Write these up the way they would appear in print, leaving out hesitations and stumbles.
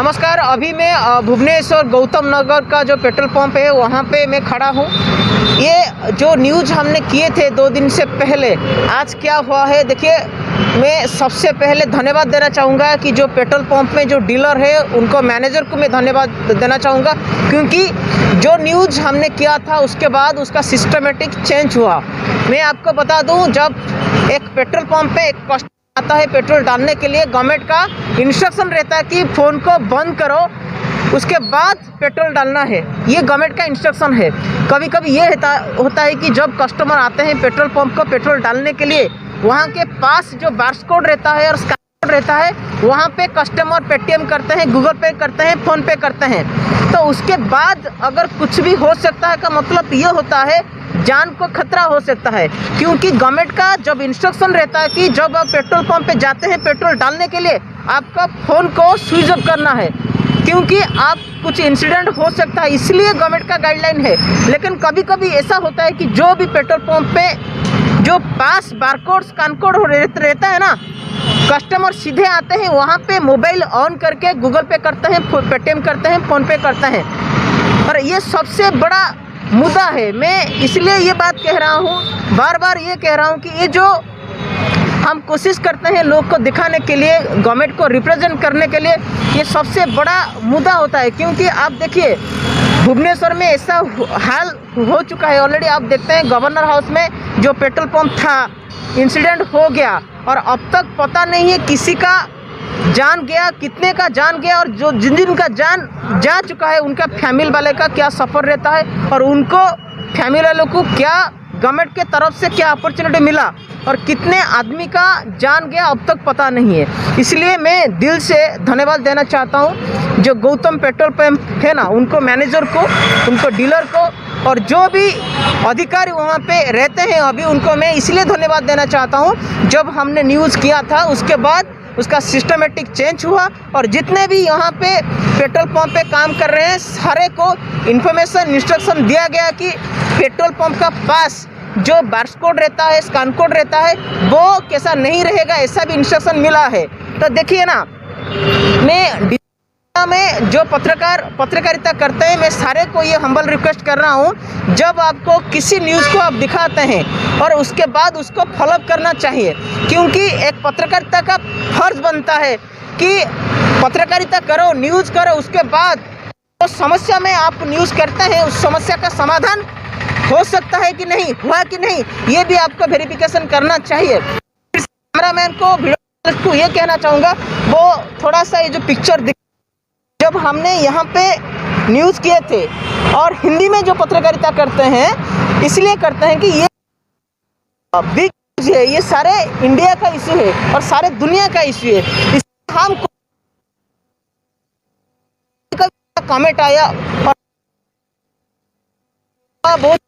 नमस्कार। अभी मैं भुवनेश्वर गौतम नगर का जो पेट्रोल पंप है वहाँ पे मैं खड़ा हूँ। ये जो न्यूज़ हमने किए थे 2 दिन से पहले, आज क्या हुआ है देखिए। मैं सबसे पहले धन्यवाद देना चाहूँगा कि जो पेट्रोल पंप में जो डीलर है उनको, मैनेजर को मैं धन्यवाद देना चाहूँगा, क्योंकि जो न्यूज़ हमने किया था उसके बाद उसका सिस्टमेटिक चेंज हुआ। मैं आपको बता दूँ, जब एक पेट्रोल पंप पे एक कस्टमर आता है पेट्रोल डालने के लिए, गवर्नमेंट का इंस्ट्रक्शन रहता है कि फ़ोन को बंद करो, उसके बाद पेट्रोल डालना है। ये गवर्नमेंट का इंस्ट्रक्शन है। कभी कभी ये होता है कि जब कस्टमर आते हैं पेट्रोल पंप को पेट्रोल डालने के लिए, वहाँ के पास जो बारकोड रहता है और स्कैन कोड रहता है, वहाँ पे कस्टमर पेटीएम करते हैं, गूगल पे करते हैं, फ़ोन पे करते हैं। तो उसके बाद अगर कुछ भी हो सकता है का मतलब ये होता है जान को खतरा हो सकता है, क्योंकि गवर्नमेंट का जब इंस्ट्रक्शन रहता है कि जब आप पेट्रोल पंप पे जाते हैं पेट्रोल डालने के लिए, आपका फ़ोन को स्विच ऑफ करना है, क्योंकि आप कुछ इंसिडेंट हो सकता है, इसलिए गवर्नमेंट का गाइडलाइन है। लेकिन कभी कभी ऐसा होता है कि जो भी पेट्रोल पंप पे जो पास बारकोड स्कैन कोड रहता है ना, कस्टमर सीधे आते हैं वहाँ पे मोबाइल ऑन करके गूगल पे करते हैं, पेटीएम करते हैं, फ़ोन पे करते हैं। और ये सबसे बड़ा मुद्दा है। मैं इसलिए ये बात कह रहा हूँ, बार बार ये कह रहा हूँ कि ये जो हम कोशिश करते हैं लोग को दिखाने के लिए, गवर्नमेंट को रिप्रेजेंट करने के लिए, ये सबसे बड़ा मुद्दा होता है। क्योंकि आप देखिए भुवनेश्वर में ऐसा हाल हो चुका है ऑलरेडी। आप देखते हैं गवर्नर हाउस में जो पेट्रोल पंप था, इंसिडेंट हो गया और अब तक पता नहीं है किसी का जान गया, कितने का जान गया, और जो जिन का जान जा चुका है उनका फैमिली वाले का क्या सफ़र रहता है, और उनको फैमिली वालों को क्या गवर्नमेंट के तरफ से क्या अपॉर्चुनिटी मिला, और कितने आदमी का जान गया अब तक पता नहीं है। इसलिए मैं दिल से धन्यवाद देना चाहता हूँ जो गौतम पेट्रोल पंप है ना, उनको, मैनेजर को, उनको डीलर को, और जो भी अधिकारी वहाँ पे रहते हैं अभी, उनको मैं इसलिए धन्यवाद देना चाहता हूँ। जब हमने न्यूज़ किया था उसके बाद उसका सिस्टमेटिक चेंज हुआ, और जितने भी यहाँ पे पेट्रोल पंप पे काम कर रहे हैं सारे को इन्फॉर्मेशन, इंस्ट्रक्शन दिया गया कि पेट्रोल पंप का पास जो बारकोड रहता है, स्कैन कोड रहता है, वो कैसा नहीं रहेगा, ऐसा भी इंस्ट्रक्शन मिला है। तो देखिए ना, मैं में जो पत्रकारिता करते हैं, मैं सारे को ये हम्बल रिक्वेस्ट कर रहा हूँ, जब आपको किसी न्यूज़ को आप दिखाते हैं और उसके बाद उसको फॉलोअप करना चाहिए, क्योंकि एक पत्रकारिता का फर्ज बनता है कि पत्रकारिता करो, न्यूज़ करो, उसके बाद तो समस्या में आप न्यूज़ करते हैं, उस समस्या का समाधान हो सकता है कि नहीं, हुआ कि नहीं, ये भी आपको वेरिफिकेशन करना चाहिए। कैमरामैन को, वीडियो को ये कहना चाहूँगा, वो थोड़ा सा ये जो पिक्चर जब हमने यहाँ पे न्यूज़ किए थे, और हिंदी में जो पत्रकारिता करते हैं इसलिए करते हैं कि ये बिग इशू है, ये सारे इंडिया का इशू है और सारे दुनिया का इशू है। इसलिए हम कमेंट आया और बहुत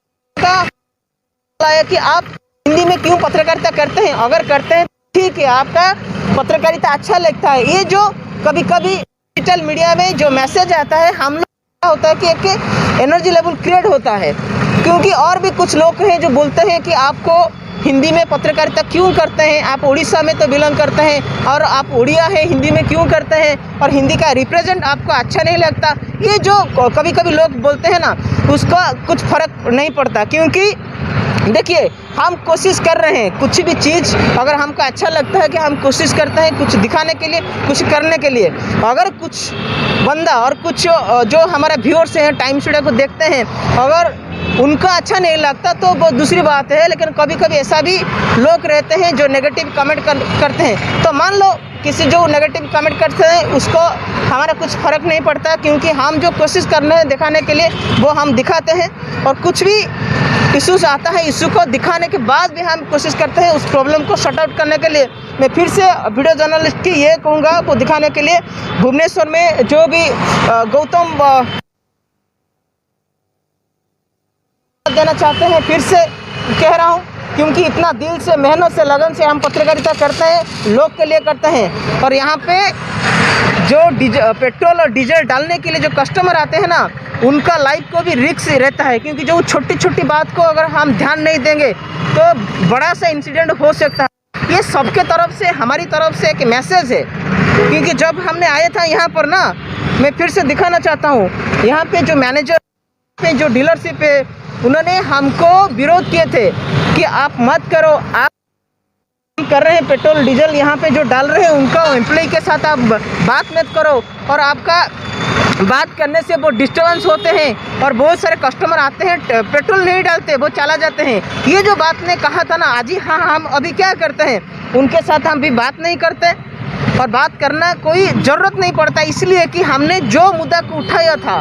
आया कि आप हिंदी में क्यों पत्रकारिता करते हैं। अगर करते हैं ठीक है, आपका पत्रकारिता अच्छा लगता है। ये जो कभी कभी डिजिटल मीडिया में जो मैसेज आता है, हम लोग होता है कि एक एनर्जी लेवल क्रिएट होता है, क्योंकि और भी कुछ लोग हैं जो बोलते हैं कि आपको हिंदी में पत्रकारिता क्यों करते हैं, आप उड़ीसा में तो बिलोंग करते हैं और आप उड़िया है, हिंदी में क्यों करते हैं, और हिंदी का रिप्रेजेंट आपको अच्छा नहीं लगता। ये जो कभी कभी लोग बोलते हैं ना, उसका कुछ फ़र्क नहीं पड़ता, क्योंकि देखिए हम कोशिश कर रहे हैं, कुछ भी चीज़ अगर हमको अच्छा लगता है कि हम कोशिश करते हैं कुछ दिखाने के लिए, कुछ करने के लिए। अगर कुछ बंदा और कुछ जो हमारे व्यूअर्स हैं, टाइम स्टूडियो को देखते हैं, अगर उनको अच्छा नहीं लगता तो वो दूसरी बात है। लेकिन कभी कभी ऐसा भी लोग रहते हैं जो नेगेटिव कमेंट करते हैं, तो मान लो किसी जो नेगेटिव कमेंट करते हैं उसको हमारा कुछ फ़र्क नहीं पड़ता, क्योंकि हम जो कोशिश कर रहे हैं दिखाने के लिए वो हम दिखाते हैं। और कुछ भी इशूज़ आता है, इशू को दिखाने के बाद भी हम कोशिश करते हैं उस प्रॉब्लम को शॉर्ट आउट करने के लिए। मैं फिर से वीडियो जर्नलिस्ट की ये कहूँगा, वो दिखाने के लिए भुवनेश्वर में जो भी गौतम देना चाहते हैं, फिर से कह रहा हूँ, क्योंकि इतना दिल से, मेहनत से, लगन से हम पत्रकारिता करते हैं, लोग के लिए करते हैं। और यहाँ पे जो पेट्रोल और डीजल डालने के लिए जो कस्टमर आते हैं ना, उनका लाइफ को भी रिस्क रहता है, क्योंकि जो छोटी छोटी बात को अगर हम ध्यान नहीं देंगे तो बड़ा सा इंसिडेंट हो सकता है। ये सबके तरफ से, हमारी तरफ से एक मैसेज है, क्योंकि जब हमने आया था यहाँ पर ना, मैं फिर से दिखाना चाहता हूँ, यहाँ पे जो मैनेजर पे जो डीलरशिप है उन्होंने हमको विरोध किए थे कि आप मत करो, आप कर रहे हैं पेट्रोल डीजल यहाँ पे जो डाल रहे हैं उनका एम्प्लॉय के साथ आप बात मत करो, और आपका बात करने से वो डिस्टर्बेंस होते हैं और बहुत सारे कस्टमर आते हैं पेट्रोल नहीं डालते, वो चला जाते हैं। ये जो बात ने कहा था ना आज ही, हाँ हम अभी क्या करते हैं, उनके साथ हम भी बात नहीं करते और बात करना कोई ज़रूरत नहीं पड़ता, इसलिए कि हमने जो मुद्दा को उठाया था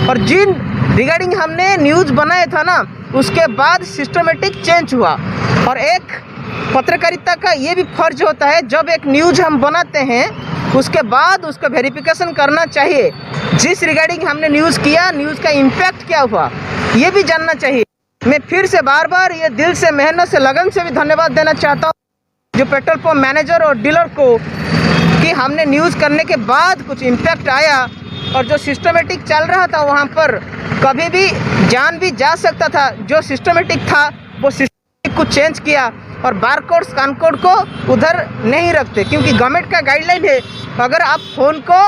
और जिन रिगार्डिंग हमने न्यूज़ बनाया था ना, उसके बाद सिस्टमेटिक चेंज हुआ। और एक पत्रकारिता का ये भी फर्ज होता है, जब एक न्यूज़ हम बनाते हैं उसके बाद उसका वेरिफिकेशन करना चाहिए, जिस रिगार्डिंग हमने न्यूज़ किया, न्यूज़ का इम्पैक्ट क्या हुआ, ये भी जानना चाहिए। मैं फिर से बार बार ये दिल से, मेहनत से, लगन से भी धन्यवाद देना चाहता हूँ जो पेट्रोल पंप मैनेजर और डीलर को, कि हमने न्यूज़ करने के बाद कुछ इम्पैक्ट आया और जो सिस्टमेटिक चल रहा था वहाँ पर कभी भी जान भी जा सकता था, जो सिस्टमेटिक था वो सिस्टमेटिक को चेंज किया और बारकोड स्कैन कोड को उधर नहीं रखते, क्योंकि गवर्नमेंट का गाइडलाइन है अगर आप फ़ोन को